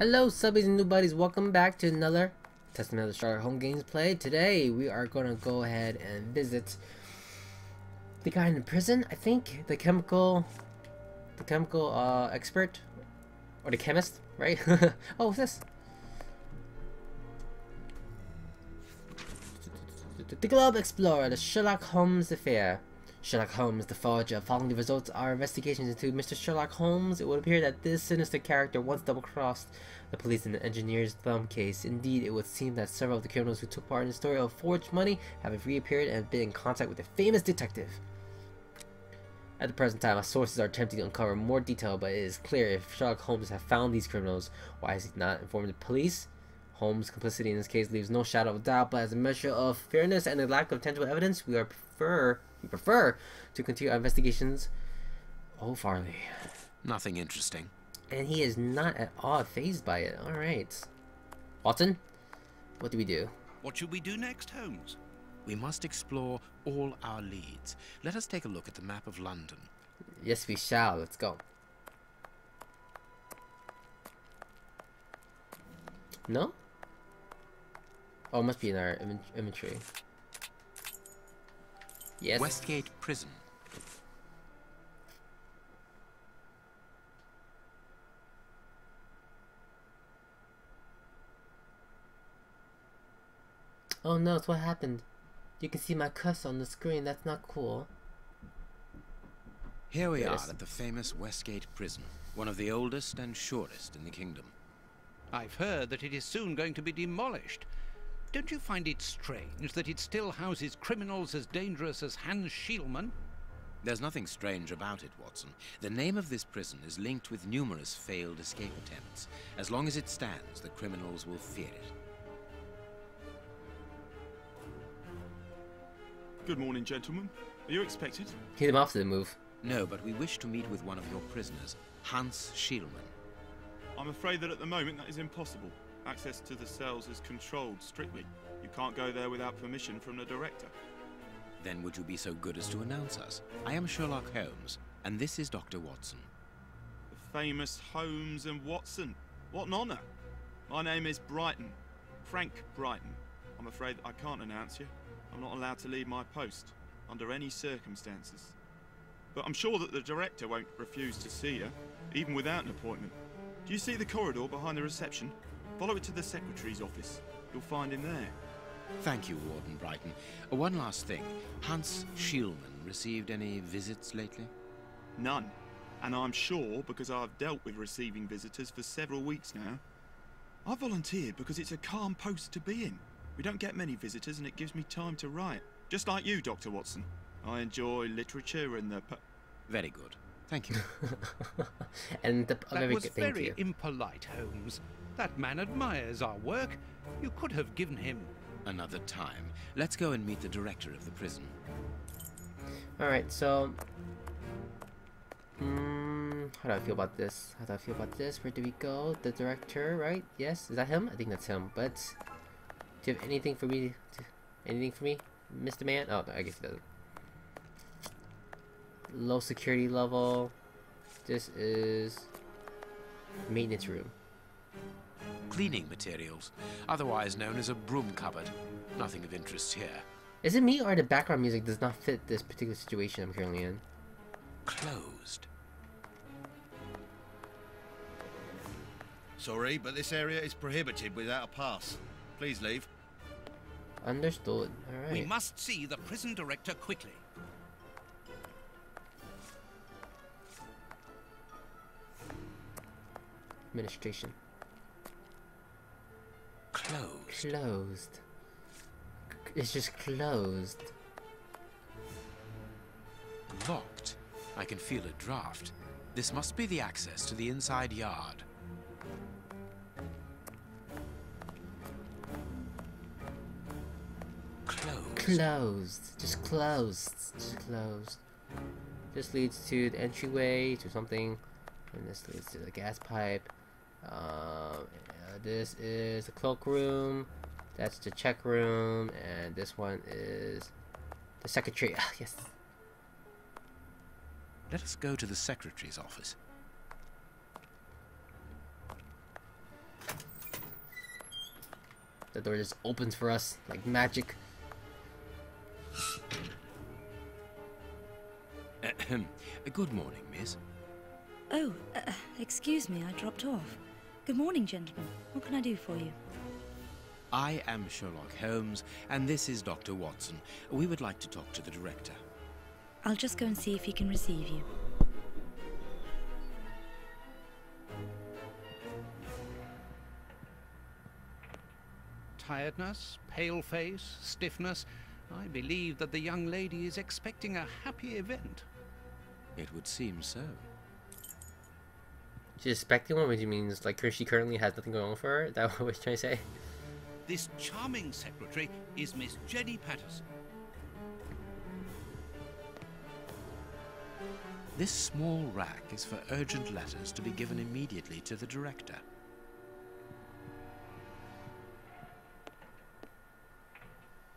Hello subbies and new buddies, welcome back to another Testament of the Sherlock Holmes gameplay. Today we are gonna go ahead and visit the guy in the prison, I think, the chemical expert, or the chemist, right? Oh, what's this? The Globe Explorer, the Sherlock Holmes affair. Sherlock Holmes, the forger. Following the results of our investigations into Mr. Sherlock Holmes, it would appear that this sinister character once double-crossed the police in the engineer's thumb case. Indeed, it would seem that several of the criminals who took part in the story of forged money have reappeared and been in contact with a famous detective. At the present time, our sources are attempting to uncover more detail, but it is clear if Sherlock Holmes has found these criminals, why has he not informed the police? Holmes' complicity in this case leaves no shadow of doubt, but as a measure of fairness and the lack of tangible evidence, we prefer to continue our investigations. Oh, Farley. Nothing interesting. And he is not at all fazed by it. Alright. Watson, what do we do? What should we do next, Holmes? We must explore all our leads. Let us take a look at the map of London. Yes, we shall. Let's go. No? Oh, it must be in our inventory. Yes. Westgate Prison. Oh no, it's what happened. You can see my cursor on the screen. That's not cool. Here we are at the famous Westgate Prison, one of the oldest and shortest in the kingdom. I've heard that it is soon going to be demolished. Don't you find it strange that it still houses criminals as dangerous as Hans Schielmann? There's nothing strange about it, Watson. The name of this prison is linked with numerous failed escape attempts. As long as it stands, the criminals will fear it. Good morning, gentlemen. Are you expected? Hit him off to the move. No, but we wish to meet with one of your prisoners, Hans Schielmann. I'm afraid that at the moment that is impossible. Access to the cells is controlled strictly. You can't go there without permission from the director. Then would you be so good as to announce us? I am Sherlock Holmes, and this is Dr. Watson. The famous Holmes and Watson. What an honour. My name is Brighton. Frank Brighton. I'm afraid I can't announce you. I'm not allowed to leave my post, under any circumstances. But I'm sure that the director won't refuse to see you, even without an appointment. Do you see the corridor behind the reception? Follow it to the secretary's office. You'll find him there. Thank you, Warden Brighton. One last thing. Hans Schielmann received any visits lately? None. And I'm sure because I've dealt with receiving visitors for several weeks now. I volunteered because it's a calm post to be in. We don't get many visitors and it gives me time to write. Just like you, Dr. Watson. I enjoy literature and the... Very good. Thank you. And that was very impolite, Holmes. That man admires our work. You could have given him... Another time. Let's go and meet the director of the prison. Alright, so... how do I feel about this? How do I feel about this? Where do we go? The director, right? Yes? Is that him? I think that's him. But... do you have anything for me? Anything for me? Mr. Man? Oh, no, I guess he doesn't. Low security level. This is... maintenance room. Cleaning materials, otherwise known as a broom cupboard. Nothing of interest here. Is it me or the background music does not fit this particular situation I'm currently in? Closed. Sorry, but this area is prohibited without a pass. Please leave. Understood. Alright. We must see the prison director quickly. Administration. Closed. Closed. It's just closed. Locked. I can feel a draft. This must be the access to the inside yard. Closed. Closed. Just closed. Just closed. This leads to the entryway to something. And this leads to the gas pipe. This is the cloakroom. That's the check room. And this one is the secretary. Ah, yes. Let us go to the secretary's office. The door just opens for us like magic. Good morning, miss. Oh, excuse me, I dropped off. Good morning, gentlemen. What can I do for you? I am Sherlock Holmes, and this is Dr. Watson. We would like to talk to the director. I'll just go and see if he can receive you. Tiredness, pale face, stiffness. I believe that the young lady is expecting a happy event. It would seem so. She's expecting one, which means like she currently has nothing going on for her. Is that what we're trying to say? This charming secretary is Miss Jenny Patterson. This small rack is for urgent letters to be given immediately to the director.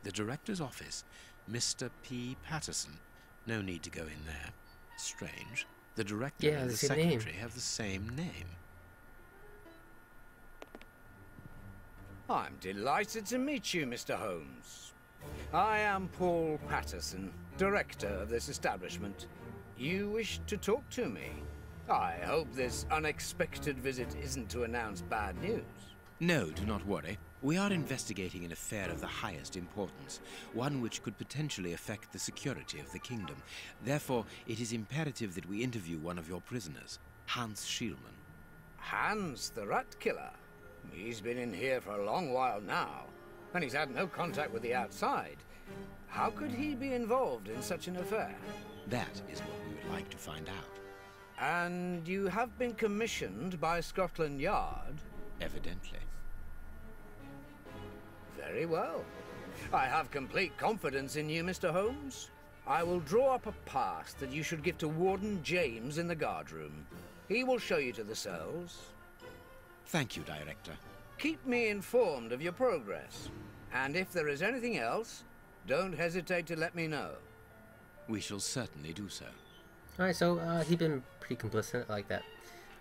The director's office, Mr. P. Patterson. No need to go in there. Strange. The director and the secretary have the same name. I'm delighted to meet you, Mr. Holmes. I am Paul Patterson, director of this establishment. You wish to talk to me? I hope this unexpected visit isn't to announce bad news. No, do not worry. We are investigating an affair of the highest importance, one which could potentially affect the security of the kingdom. Therefore, it is imperative that we interview one of your prisoners, Hans Schielmann. Hans, the rat killer? He's been in here for a long while now, and he's had no contact with the outside. How could he be involved in such an affair? That is what we would like to find out. And you have been commissioned by Scotland Yard? Evidently. Very well. I have complete confidence in you, Mr. Holmes. I will draw up a pass that you should give to Warden James in the guard room. He will show you to the cells. Thank you, Director. Keep me informed of your progress. And if there is anything else, don't hesitate to let me know. We shall certainly do so. Alright, so he's been pretty complicit like that.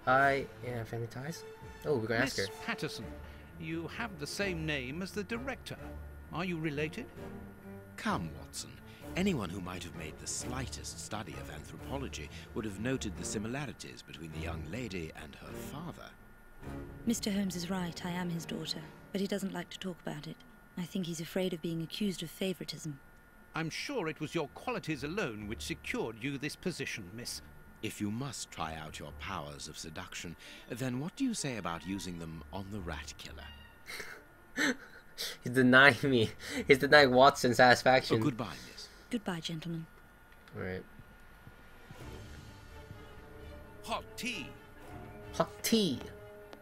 Yeah, family ties? Oh, we're gonna ask her. Miss Patterson, you have the same name as the director. Are you related? Come, Watson. Anyone who might have made the slightest study of anthropology would have noted the similarities between the young lady and her father. Mr. Holmes is right, I am his daughter, but he doesn't like to talk about it. I think he's afraid of being accused of favoritism. I'm sure it was your qualities alone which secured you this position, miss. If you must try out your powers of seduction, then what do you say about using them on the rat killer? He's denying me. He's denying Watson satisfaction. Oh, goodbye, miss. Goodbye, gentlemen. Alright. Hot tea. Hot tea.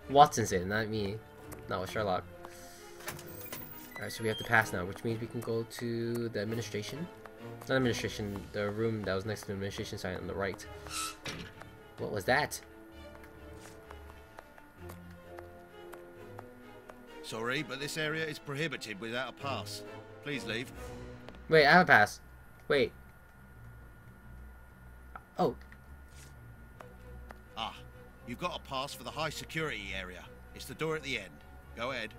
Watson's in, not me. Not with Sherlock. Alright, so we have to pass now, which means we can go to the administration. Not administration, the room that was next to the administration sign on the right. What was that? Sorry, but this area is prohibited without a pass. Please leave. Wait, I have a pass. Wait. Oh. Ah, you've got a pass for the high security area. It's the door at the end. Go ahead.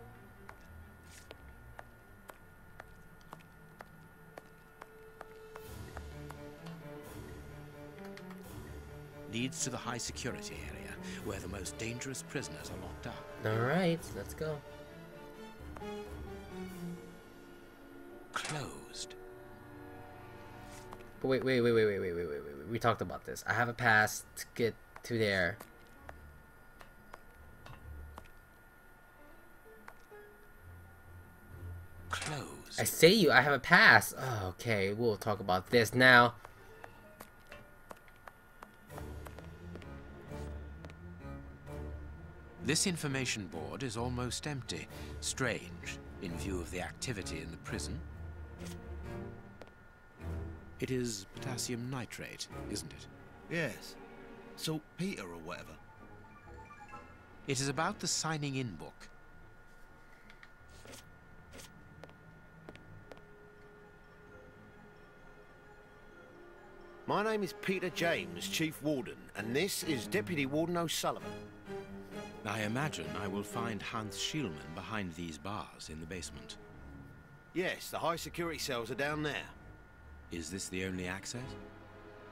Leads to the high security area, where the most dangerous prisoners are locked up. Alright, let's go. Closed. But wait. We talked about this. I have a pass to get to there. Closed. I say I have a pass. Oh, okay, we'll talk about this now. This information board is almost empty. Strange, in view of the activity in the prison. It is potassium nitrate, isn't it? Yes. Saltpeter or whatever. It is about the signing in book. My name is Peter James, Chief Warden, and this is Deputy Warden O'Sullivan. I imagine I will find Hans Schielmann behind these bars in the basement. Yes, the high security cells are down there. Is this the only access?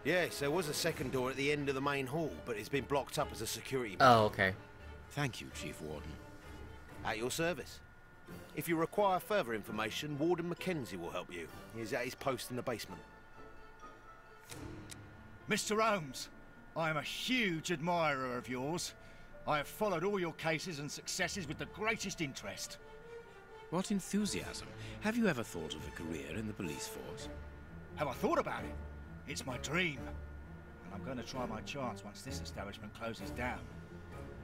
Yes, there was a second door at the end of the main hall, but it's been blocked up as a security measure. Oh, okay. Thank you, Chief Warden. At your service. If you require further information, Warden Mackenzie will help you. He's at his post in the basement. Mr. Holmes, I am a huge admirer of yours. I have followed all your cases and successes with the greatest interest. What enthusiasm. Have you ever thought of a career in the police force? Have I thought about it? It's my dream. And I'm going to try my chance once this establishment closes down.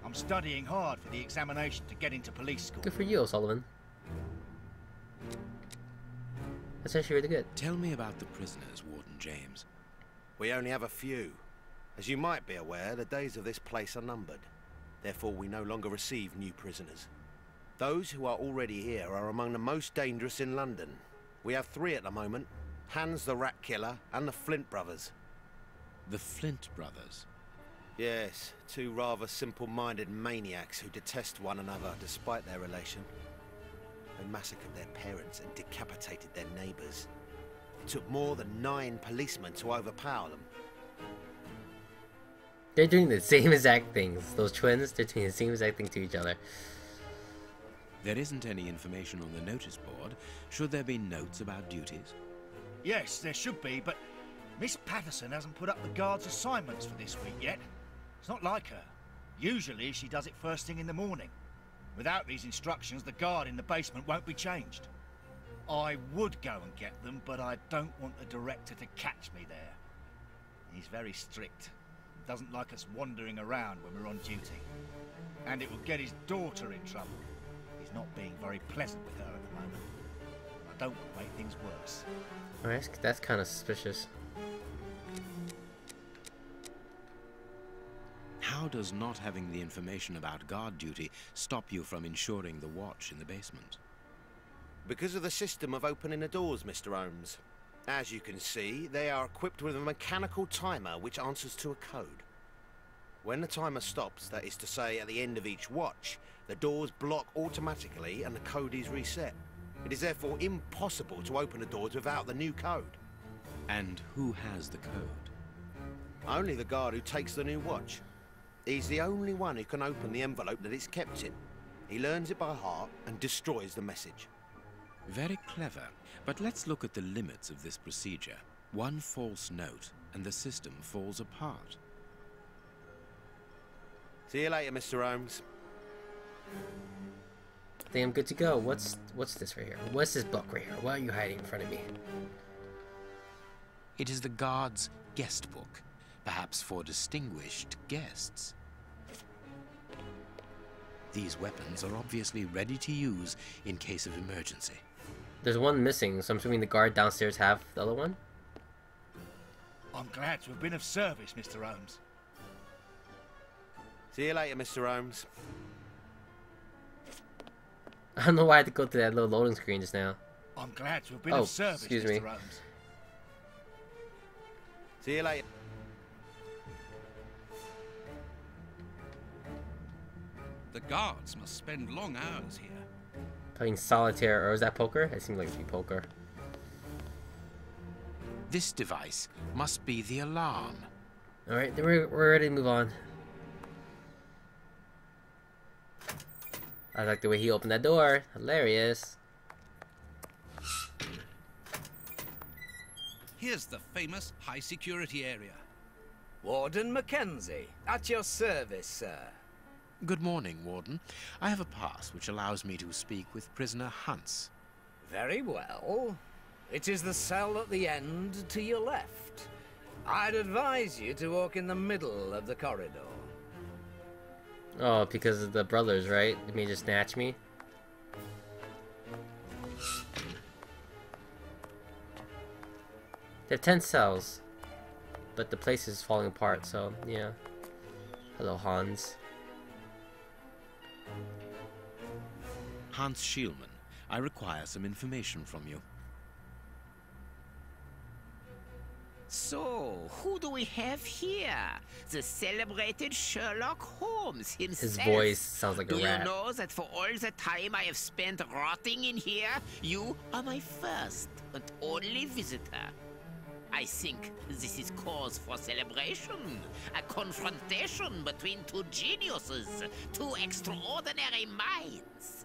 I'm studying hard for the examination to get into police school. Good for you, O'Sullivan. That's actually really good. Tell me about the prisoners, Warden James. We only have a few. As you might be aware, the days of this place are numbered. Therefore, we no longer receive new prisoners. Those who are already here are among the most dangerous in London. We have 3 at the moment. Hans the Rat Killer and the Flint brothers. The Flint brothers? Yes, 2 rather simple-minded maniacs who detest one another despite their relation. They massacred their parents and decapitated their neighbours. It took more than 9 policemen to overpower them. They're doing the same exact things. Those twins, they're doing the same exact thing to each other. There isn't any information on the notice board. Should there be notes about duties? Yes, there should be, but Miss Patterson hasn't put up the guard's assignments for this week yet. It's not like her. Usually she does it first thing in the morning. Without these instructions, the guard in the basement won't be changed. I would go and get them, but I don't want the director to catch me there. He's very strict. Doesn't like us wandering around when we're on duty. And it will get his daughter in trouble. He's not being very pleasant with her at the moment. I don't want to make things worse. Alright, that's kind of suspicious. How does not having the information about guard duty stop you from ensuring the watch in the basement? Because of the system of opening the doors, Mr. Holmes. As you can see, they are equipped with a mechanical timer which answers to a code. When the timer stops, that is to say at the end of each watch, the doors block automatically and the code is reset. It is therefore impossible to open the doors without the new code. And who has the code? Only the guard who takes the new watch. He's the only one who can open the envelope that it's kept in. He learns it by heart and destroys the message. Very clever. But let's look at the limits of this procedure. One false note, and the system falls apart. See you later, Mr. Holmes. I think I'm good to go. What's this right here? What's this book right here? Why are you hiding in front of me? It is the guard's guest book, perhaps for distinguished guests. These weapons are obviously ready to use in case of emergency. There's one missing, so I'm assuming the guard downstairs have the other one? I'm glad to have been of service, Mr. Holmes. See you later, Mr. Holmes. I don't know why I had to go to that little loading screen just now. I'm glad to have been of service, excuse Mr. me. Holmes. See you later. The guards must spend long hours here. Playing solitaire, or is that poker? It seems like it should be poker. This device must be the alarm. Alright, then we're ready to move on. I like the way he opened that door. Hilarious. Here's the famous high security area. Warden Mackenzie, at your service, sir. Good morning, Warden. I have a pass which allows me to speak with prisoner Hans. Very well. It is the cell at the end to your left. I'd advise you to walk in the middle of the corridor. Oh, because of the brothers, right? They may just snatch me. They have 10 cells, but the place is falling apart, so yeah. Hello, Hans. Hans Schielmann, I require some information from you. So, who do we have here? The celebrated Sherlock Holmes himself. His voice sounds like a rat. Do you know that for all the time I have spent rotting in here, you are my first and only visitor? I think this is cause for celebration. A confrontation between two geniuses, two extraordinary minds.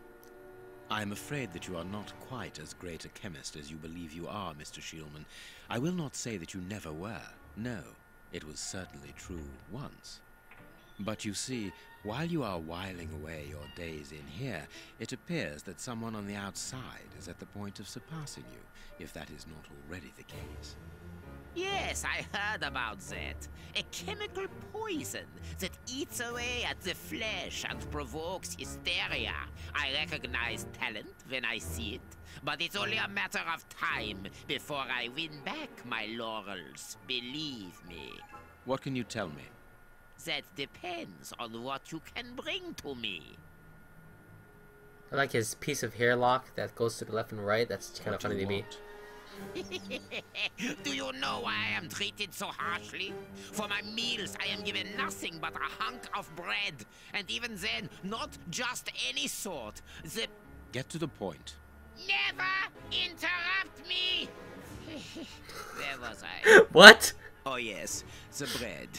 I'm afraid that you are not quite as great a chemist as you believe you are, Mr. Shielman. I will not say that you never were. No, it was certainly true once. But you see, while you are whiling away your days in here, it appears that someone on the outside is at the point of surpassing you, if that is not already the case. Yes, I heard about that. A chemical poison that eats away at the flesh and provokes hysteria. I recognize talent when I see it, but it's only a matter of time before I win back my laurels, believe me. What can you tell me? That depends on what you can bring to me. I like his piece of hair lock that goes to the left and right. That's kind of funny to me. Do you know why I am treated so harshly? For my meals, I am given nothing but a hunk of bread. And even then, not just any sort. Get to the point. Never interrupt me! Where was I? What? Oh yes, the bread.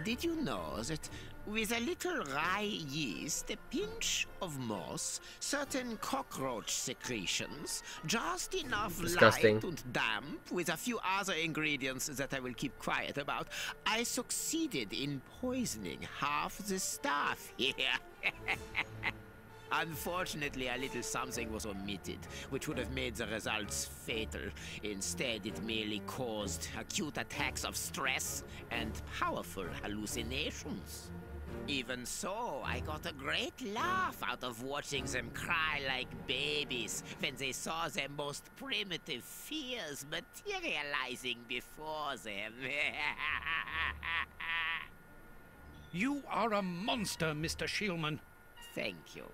Did you know that with a little rye yeast, a pinch of moss, certain cockroach secretions, just enough Disgusting. light and damp, with a few other ingredients that I will keep quiet about, I succeeded in poisoning half the staff here. Unfortunately, a little something was omitted, which would have made the results fatal. Instead, it merely caused acute attacks of stress and powerful hallucinations. Even so, I got a great laugh out of watching them cry like babies when they saw their most primitive fears materializing before them. You are a monster, Mr. Shielman. Thank you.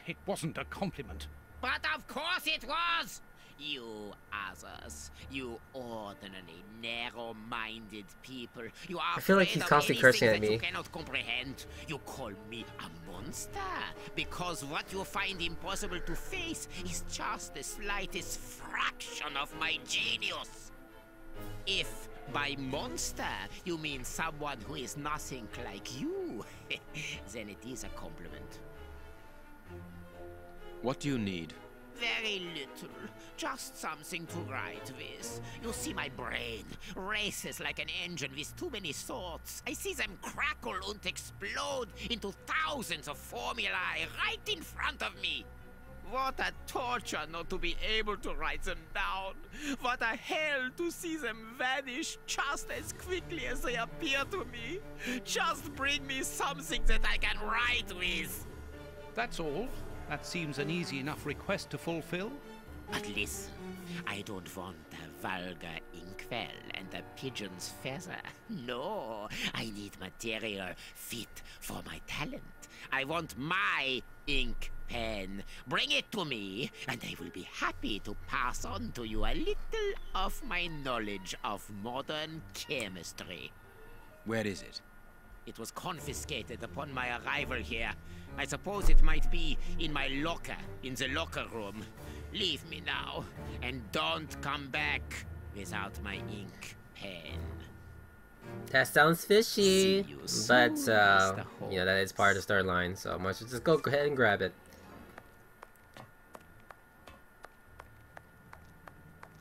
It wasn't a compliment. But of course it was! You others, you ordinary, narrow-minded people, you are I feel like afraid he's of constantly cursing anything at that me. you cannot comprehend. You call me a monster because what you find impossible to face is just the slightest fraction of my genius. If by monster you mean someone who is nothing like you, then it is a compliment. What do you need? Very little. Just something to write with. You see, my brain races like an engine with too many thoughts. I see them crackle and explode into thousands of formulae right in front of me. What a torture not to be able to write them down. What a hell to see them vanish just as quickly as they appear to me. Just bring me something that I can write with. That's all. That seems an easy enough request to fulfill. But listen, I don't want a vulgar inkwell and a pigeon's feather. No, I need material fit for my talent. I want my ink pen. Bring it to me, and I will be happy to pass on to you a little of my knowledge of modern chemistry. Where is it? It was confiscated upon my arrival here. I suppose it might be in my locker, in the locker room. Leave me now, and don't come back without my ink pen. That sounds fishy, See you soon, but Mr. yeah, that is part of the storyline. So much. Just go ahead and grab it.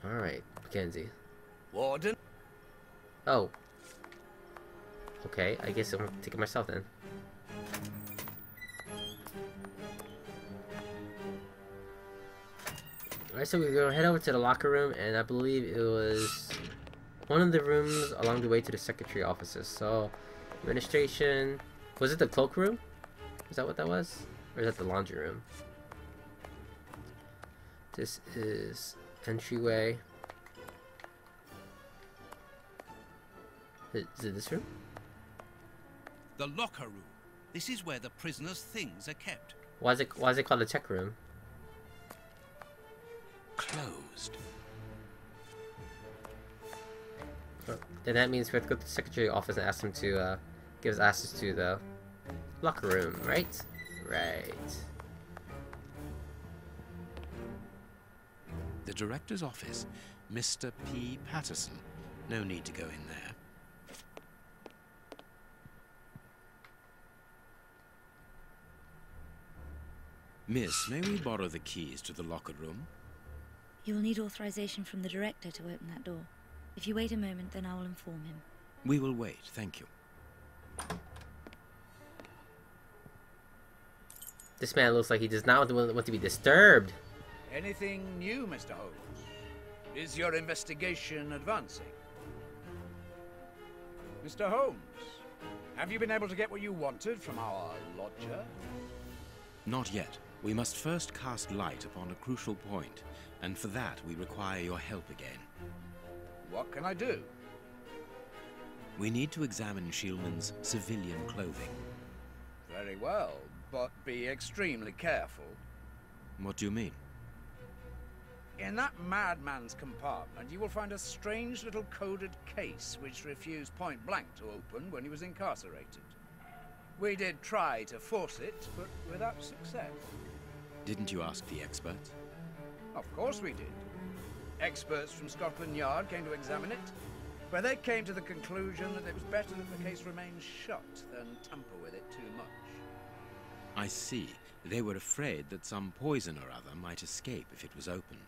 All right, Mackenzie. Warden? Oh. Okay, I guess I'm taking it myself then. Alright, so we're gonna head over to the locker room, and I believe it was one of the rooms along the way to the secretary offices. So, administration. Was it the cloak room? Is that what that was? Or is that the laundry room? This is entryway. Is it this room? The locker room. This is where the prisoners' things are kept. Why is it called the check room? Closed. Then that means we have to go to the secretary office and ask him to give us access to the locker room, right? Right. The director's office, Mr. P. Patterson. No need to go in there. Miss, may we borrow the keys to the locker room? You will need authorization from the director to open that door. If you wait a moment, then I will inform him. We will wait, thank you. This man looks like he does not want to be disturbed. Anything new, Mr. Holmes? Is your investigation advancing? Mr. Holmes, have you been able to get what you wanted from our lodger? Not yet. We must first cast light upon a crucial point, and for that we require your help again. What can I do? We need to examine Shieldman's civilian clothing. Very well, but be extremely careful. What do you mean? In that madman's compartment, you will find a strange little coded case which refused point blank to open when he was incarcerated. We did try to force it, but without success. Didn't you ask the experts? Of course we did. Experts from Scotland Yard came to examine it, but they came to the conclusion that it was better that the case remained shut than tamper with it too much. I see. They were afraid that some poison or other might escape if it was opened.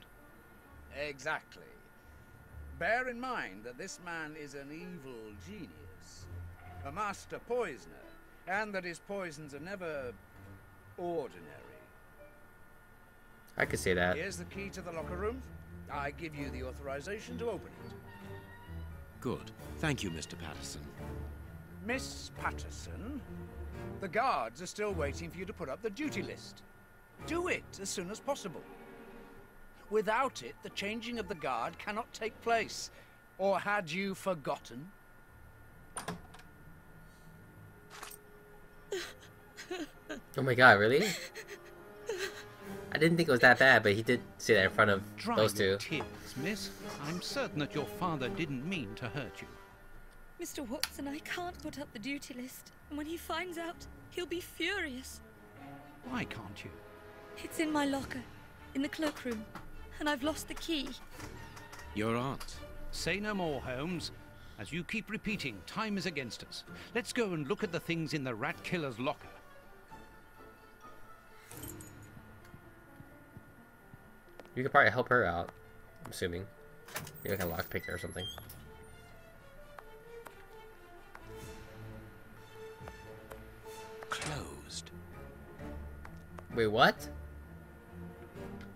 Exactly. Bear in mind that this man is an evil genius, a master poisoner, and that his poisons are never ordinary. I could say that. Here's the key to the locker room. I give you the authorization to open it. Good. Thank you, Mr. Patterson. Miss Patterson, the guards are still waiting for you to put up the duty list. Do it as soon as possible. Without it, the changing of the guard cannot take place. Or had you forgotten? Oh my god, really? I didn't think it was that bad, but he did say that in front of Dry those two. your tears, miss. I'm certain that your father didn't mean to hurt you. Mr. Watson, I can't put up the duty list. And when he finds out, he'll be furious. Why can't you? It's in my locker, in the cloakroom, and I've lost the key. Your aunt. Say no more, Holmes. As you keep repeating, time is against us. Let's go and look at the things in the rat killer's locker. You could probably help her out, I'm assuming. Maybe like a lockpick or something. Closed. Wait, what?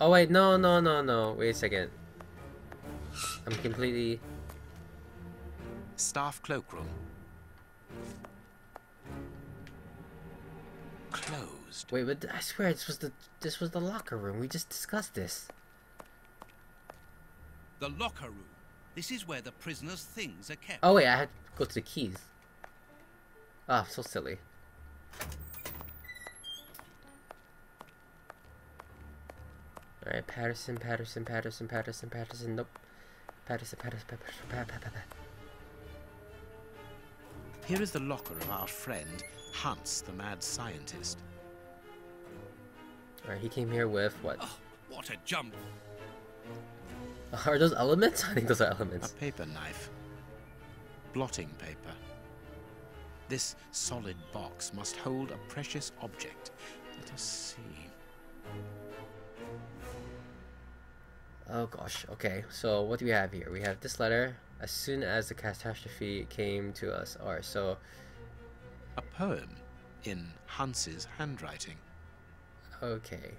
Oh wait, no. Wait a second. I'm completely... Staff cloakroom. Closed. Wait, but I swear this was the locker room. We just discussed this. The locker room. This is where the prisoner's things are kept. Oh wait, I had to go to the keys. Ah, so silly. Alright, Patterson. Nope. Patterson. Here is the locker of our friend, Hans, the mad scientist. Alright, he came here with what? Oh, what a jump! Are those elements? I think those are A elements. paper knife. Blotting paper. This solid box must hold a precious object. Let us see. Oh gosh, okay. So what do we have here? We have this letter. As soon as the catastrophe came to us. Alright, so... A poem in Hans's handwriting. Okay.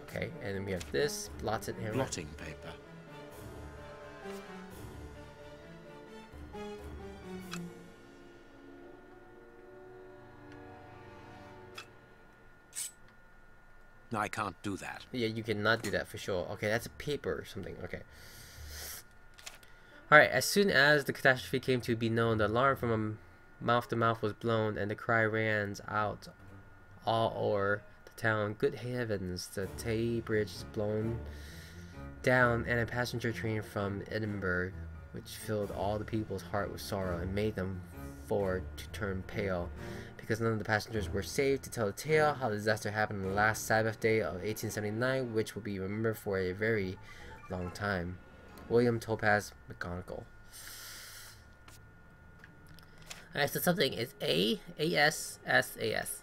Okay, and then we have this. Blotted here. Blotting paper. No, I can't do that. Yeah, you cannot do that for sure. Okay, that's a paper or something. Okay. Alright, as soon as the catastrophe came to be known, the alarm from mouth to mouth was blown and the cry ran out all o'er the town. Good heavens, the Tay Bridge is blown down, and a passenger train from Edinburgh, which filled all the people's heart with sorrow and made them forward to turn pale, because none of the passengers were saved, to tell the tale how the disaster happened on the last Sabbath day of 1879, which will be remembered for a very long time. William Topaz McGonagall. Alright, so something is A-S-S-A-S.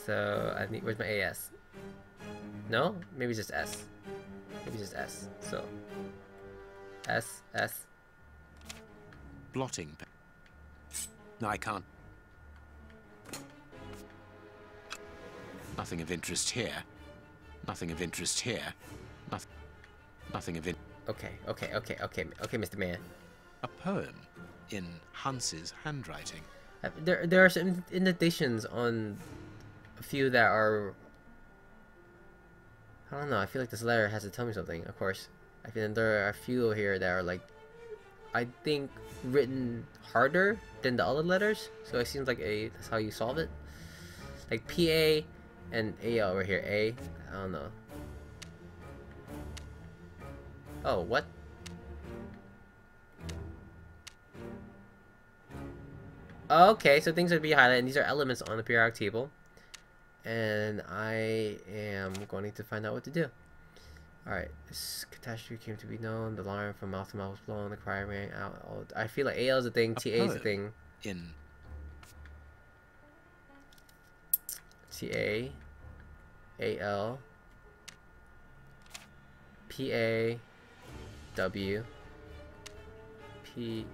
So I need, where's my A-S? No? Maybe just S. Maybe just S. So S, S. Blotting pen. No, I can't. Nothing of interest here. Nothing of interest here. Nothing of Okay, Mr. Man. A poem in Hans's handwriting. There are some indentations on a few that are, I don't know, I feel like this letter has to tell me something, of course. I feel there are a few here that are like, I think, written harder than the other letters, so it seems like that's how you solve it. Like PA and AL over here. I don't know. Oh, what? Okay, so things are to be highlighted, and these are elements on the periodic table. And I am going to find out what to do. Alright, this catastrophe came to be known. The alarm from mouth to mouth was blown. The cry rang out. Oh, I feel like AL is a thing, TA is a thing. In TA, AL, PA, W, P.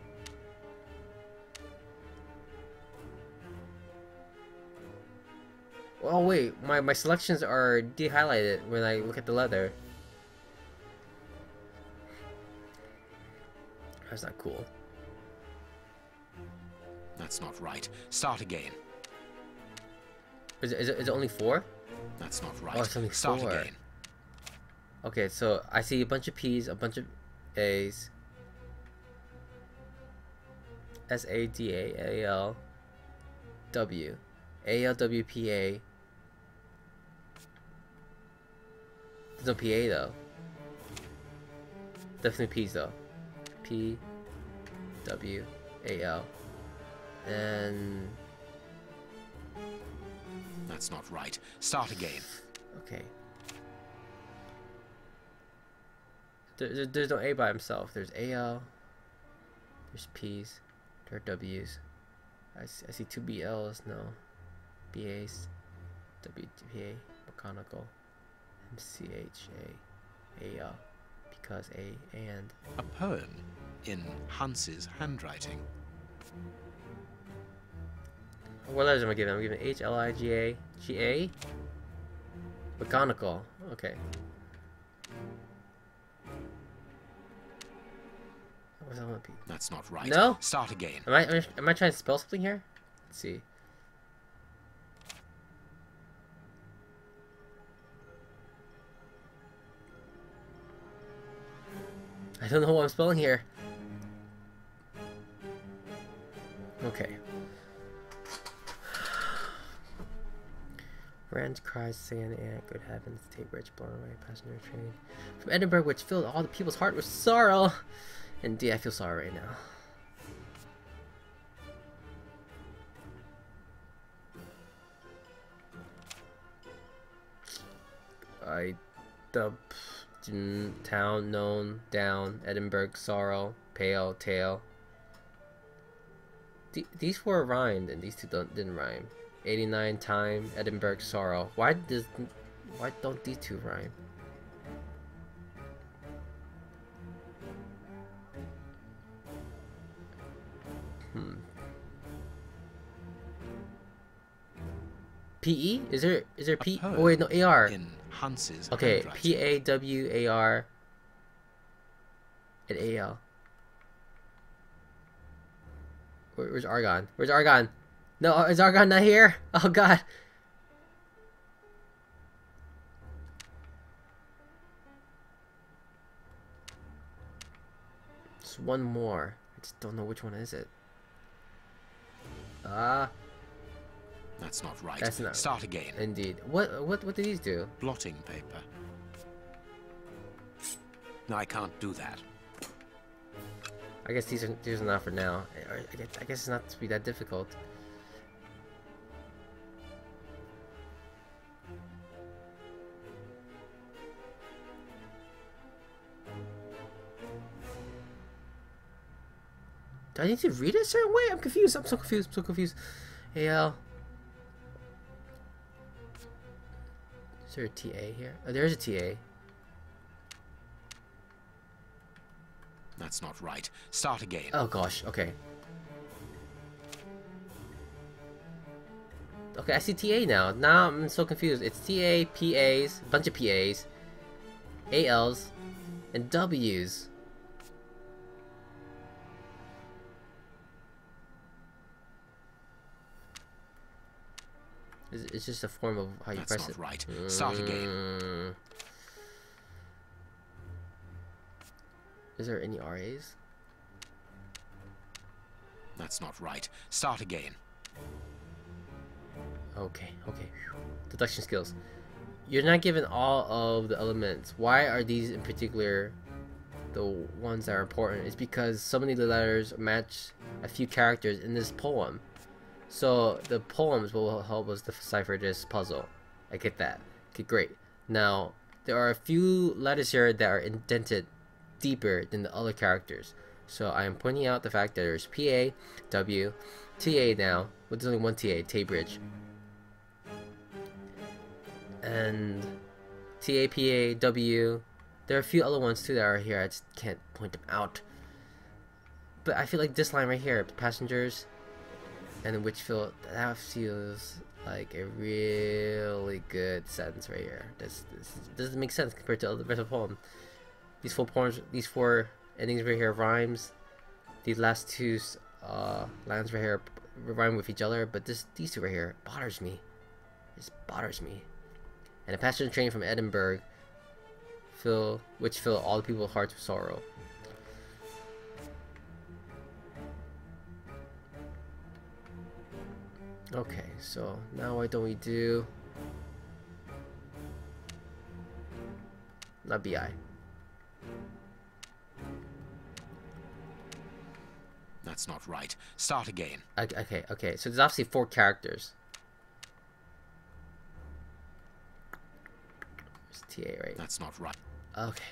Oh wait, my selections are de-highlighted when I look at the letter. That's not cool. That's not right. Start again. Is it only 4? That's not right. Oh, it's only 4. Start again. Okay, so I see a bunch of P's, a bunch of A's. S-A-D-A-A-L W. A-L-W-P-A. There's no P-A though. Definitely P's though. P W A L. And that's not right. Start again. Okay. There's no A by himself. There's AL. There's P's. There are W's. I see 2 BLs. No. BAs. WPA. Mechanical. MCHA. Because A and a poem in Hans's handwriting. What letters am I giving? I'm giving H, L, I, G, A. G, A? Mechanical. Okay. That's not right. No? Start again. Am I trying to spell something here? Let's see. I don't know what I'm spelling here. Okay. Rand cries, saying, good heavens, Tay Bridge blown away, passenger train from Edinburgh, which filled all the people's heart with sorrow. Indeed, I feel sorry right now. Town, known, down, Edinburgh, sorrow, pale, tale. These 4 rhymed, and these 2 didn't rhyme. 89 time, Edinburgh, sorrow. Why don't these 2 rhyme? PE? Is there P? Oh wait, no, AR. In Hans's okay, PAWAR and AL. Where's Argon? Where's Argon? No, is Argon not here? Oh god. Just one more. I just don't know which one is it. That's not right. That's not Start again. Indeed. What do these do? Blotting paper. No, I can't do that. I guess these are not for now. I guess it's not to be that difficult. Do I need to read it a certain way? I'm confused. I'm so confused. I'm so confused. AL. Is there a TA here? Oh, there's a TA. That's not right. Start again. Oh gosh. Okay. Okay, I see TA now. Now I'm so confused. It's TA, PAs, bunch of PAs, ALs, and Ws. It's just a form of how you That's press not it. Right. Start again. Is there any RAs? That's not right. Start again. Okay, okay. Deduction skills. You're not given all of the elements. Why are these in particular the ones that are important? It's because so many of the letters match a few characters in this poem. So the poems will help us decipher this puzzle. I get that. Okay, great. Now, there are a few letters here that are indented deeper than the other characters. So I am pointing out the fact that there's PA, W, TA now. Well, there's only one TA, Taybridge. And TA, PA, W. There are a few other ones too that are here. I just can't point them out. But I feel like this line right here, passengers and Witchfield, that feels like a really good sentence right here. This doesn't make sense compared to the rest of the poem. These four endings right here rhymes. These last two lines right here rhyme with each other, but these two right here bothers me. It bothers me. And a passenger train from Edinburgh, which fill all the people's hearts with sorrow. Okay, so now why don't we do not BI? That's not right. Start again. Okay. So there's obviously 4 characters. There's TA, right? That's not right. Okay.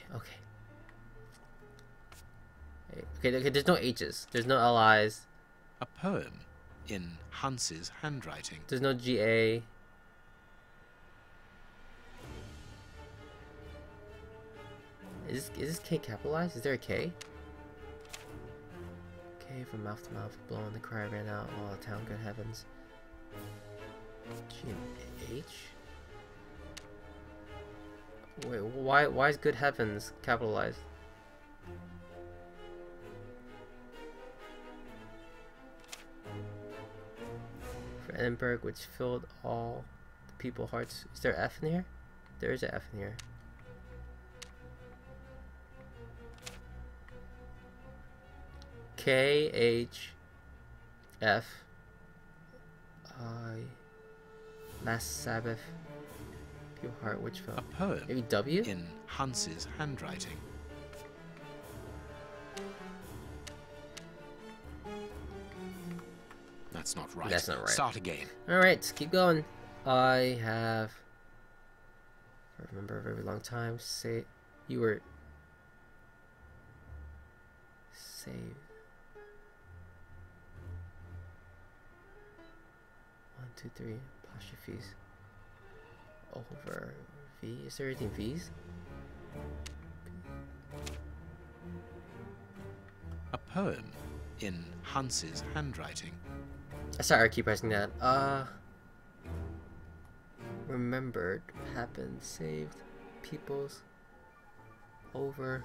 There's no H's. There's no LIs. A poem in Hans's handwriting. There's no GA. Is this K capitalized? Is there a K? K from mouth to mouth, blowing the cry ran out all the town, good heavens. G and H? Wait, why is good heavens capitalized? For Edinburgh, which filled all the people's hearts. Is there F in here? There is an F in here. K H F I Last Sabbath Pure Heart, which fell? A poem. Maybe W? In Hans's handwriting. That's not right. That's not right. Start again. Alright, keep going. I have, I remember a very long time, say you were saved. 1, 2, 3 apostrophes over V. Is there anything V's? A poem in Hans's handwriting. Sorry, I keep pressing that. Remembered, happened, saved, peoples, over.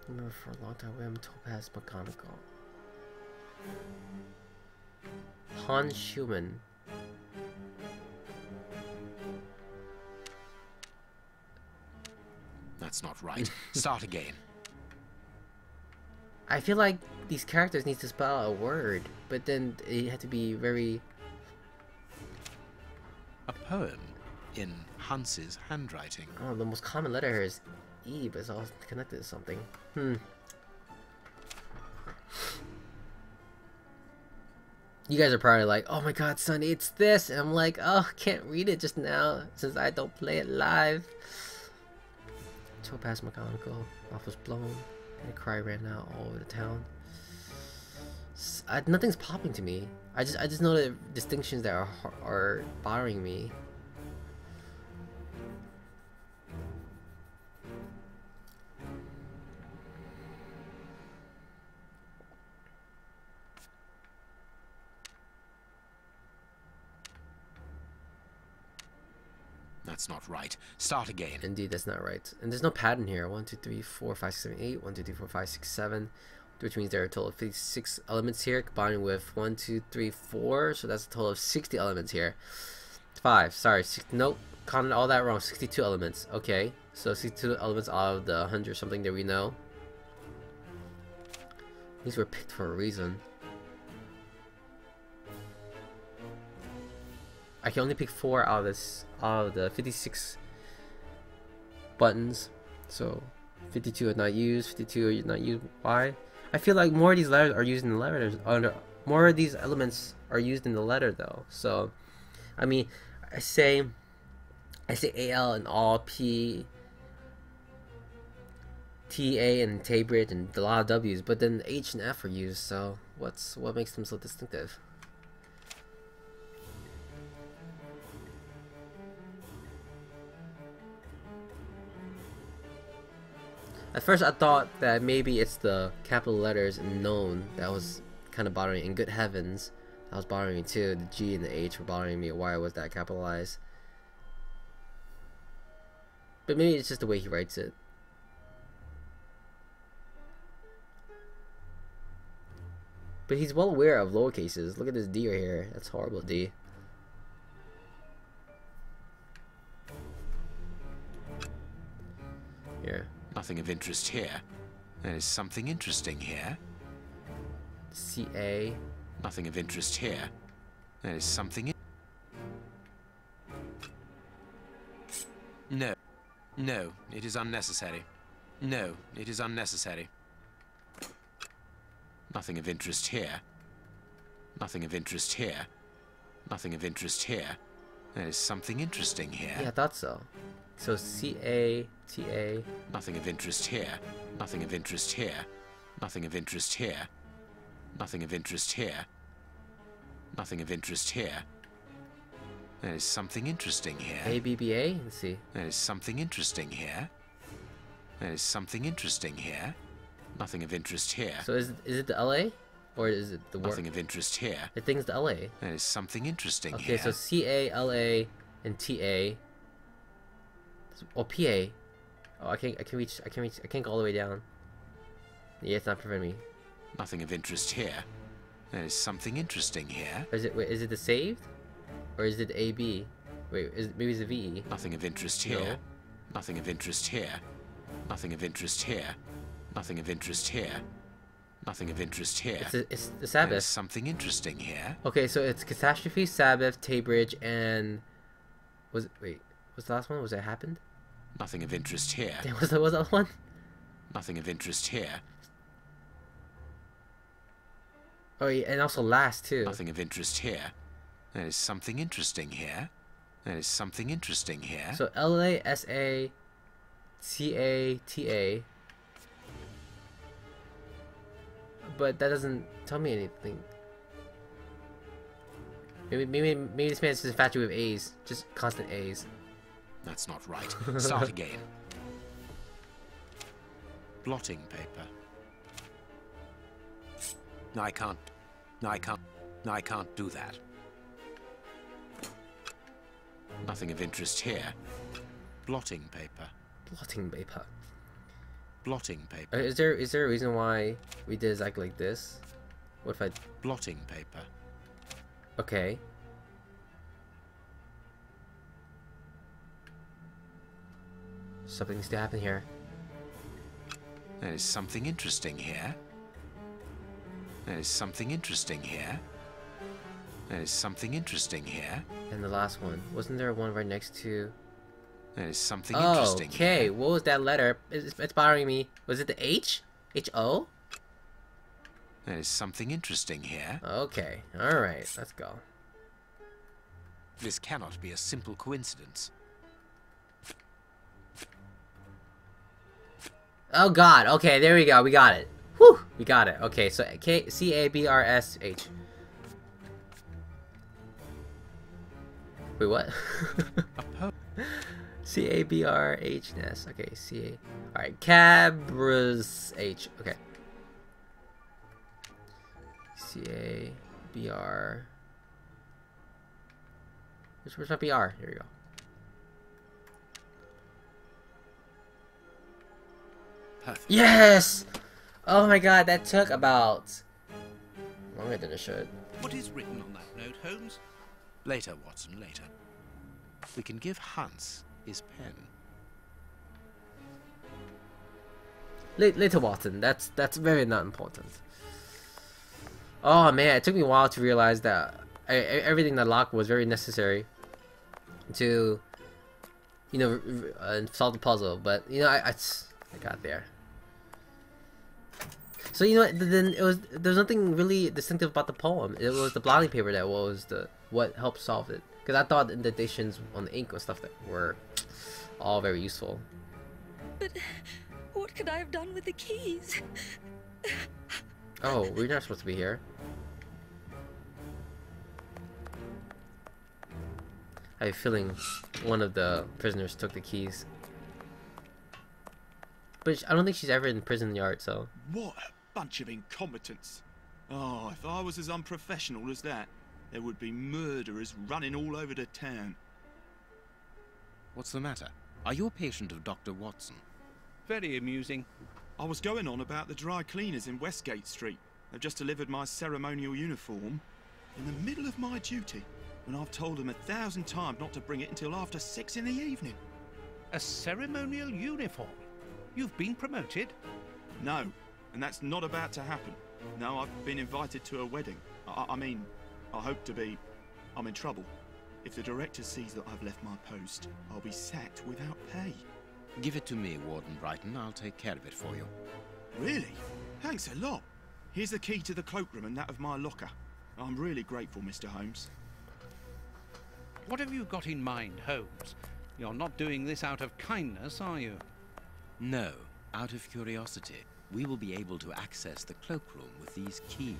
Remember for a long time, William Topaz McGonagall. Hans Schumann. That's not right. Start again. I feel like these characters need to spell out a word, but then it had to be very... A poem in Hans's handwriting. Oh, the most common letter here is E, but it's all connected to something. You guys are probably like, oh my god, Sonny, it's this! And I'm like, oh, can't read it just now, since I don't play it live. Topaz McGonagall, off was blown, and a cry ran out all over the town. Nothing's popping to me. I just know the distinctions that are bothering me. That's not right. Start again. Indeed, that's not right. And there's no pattern here. 1, 2, 3, 4, 5, 6, 7, 8. 1, 2, 3, 4, 5, 6, 7. Which means there are a total of 56 elements here, combined with 1, 2, 3, 4. So that's a total of 60 elements here. 5. Sorry. Nope. Counted all that wrong. 62 elements. Okay. So 62 elements out of the 100 something that we know. These were picked for a reason. I can only pick 4 out of the 56 buttons. So 52 are not used, 52 are not used. Why? I feel like more of these letters are used in the letters. More of these elements are used in the letter though. So, I mean, I say AL and all, P, TA and Taybridge and a lot of W's, but then H and F are used. So what makes them so distinctive? At first I thought that maybe it's the capital letters in known that was kind of bothering me. In good heavens, that was bothering me too. The G and the H were bothering me. Why was that capitalized? But maybe it's just the way he writes it. But he's well aware of lower cases. Look at this D right here. That's horrible, D. Here. Nothing of interest here. There is something interesting here. CA. Nothing of interest here. There is something No. No, it is unnecessary. No, it is unnecessary. Nothing of interest here. Nothing of interest here. Nothing of interest here. There is something interesting here. Yeah, I thought so. So CA, TA. Nothing of interest here. Nothing of interest here. Nothing of interest here. Nothing of interest here. Nothing of interest here. There is something interesting here. ABBA? Let's see. There is something interesting here. There is something interesting here. Nothing of interest here. So is it the LA? Or is it the Nothing of interest here. I think it's the LA. There is something interesting here. Okay, so CA, LA, and TA. Or PA. Oh, I can't go all the way down. Yeah, it's not preventing me. Nothing of interest here. There is something interesting here. Is it the saved? Or is it AB? Wait, maybe it's the VE. Nothing of interest here. No. Nothing of interest here. Nothing of interest here. Nothing of interest here. Nothing of interest here. It's the Sabbath. There's something interesting here. Okay, so it's Catastrophe, Sabbath, Taybridge, and what's the last one? Was that Happened? Nothing of interest here. Damn, was that other one? Nothing of interest here. Oh yeah, and also Last too. Nothing of interest here. There is something interesting here. There is something interesting here. So LA, SA, CA, TA. But that doesn't tell me anything. Maybe this man's just infatuated with A's. Just constant A's. That's not right. Start again. Blotting paper. I can't do that. Nothing of interest here. Blotting paper. Blotting paper. Blotting paper. Is there a reason why we did exactly like this? What if I... Blotting paper. Okay. Something needs to happen here. There is something interesting here. There is something interesting here. There is something interesting here. And the last one. Wasn't there one right next to... There is something Oh, interesting okay. here. What was that letter? It's bothering me. Was it the H? H-O? There is something interesting here. Okay. Alright. Let's go. This cannot be a simple coincidence. Oh god. Okay, there we go. We got it. Whew! We got it. Okay, so C-A-B-R-S-H. Wait, what? C-A-B-R-H-S. Okay, C-A... Alright, Cabras H. Okay. C-A-B-R... Where's my B-R? Here we go. Perfect. Yes! Oh my god, that took about... longer than it should. What is written on that note, Holmes? Later, Watson, later. We can give Hans his pen. Later, Watson. That's very not important. Oh man, it took me a while to realize that everything that locked was very necessary to, you know, solve the puzzle. But you know, I got there. So you know, then there's nothing really distinctive about the poem. It was the blotting paper that was what helped solve it. Because I thought the indentations on the ink and stuff that were all very useful. But what could I have done with the keys? Oh, we're not supposed to be here. I have a feeling one of the prisoners took the keys. But I don't think she's ever in the prison yard, so... What a bunch of incompetents. Oh, if I was as unprofessional as that, there would be murderers running all over the town. What's the matter? Are you a patient of Dr. Watson? Very amusing. I was going on about the dry cleaners in Westgate Street. They've just delivered my ceremonial uniform in the middle of my duty, when I've told them 1,000 times not to bring it until after 6 in the evening. A ceremonial uniform? You've been promoted? No, and that's not about to happen. No, I've been invited to a wedding. I mean, I hope to be... I'm in trouble. If the director sees that I've left my post, I'll be sacked without pay. Give it to me, Warden Brighton. I'll take care of it for you. Really? Thanks a lot. Here's the key to the cloakroom and that of my locker. I'm really grateful, Mr. Holmes. What have you got in mind, Holmes? You're not doing this out of kindness, are you? No, out of curiosity. We will be able to access the cloakroom with these keys.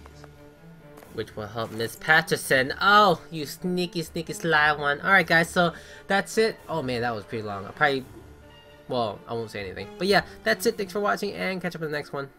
Which will help Miss Patterson. Oh, you sneaky, sneaky, sly one. Alright, guys, so that's it. Oh, man, that was pretty long. I'll probably... well, I won't say anything. But yeah, that's it. Thanks for watching, and catch up in the next one.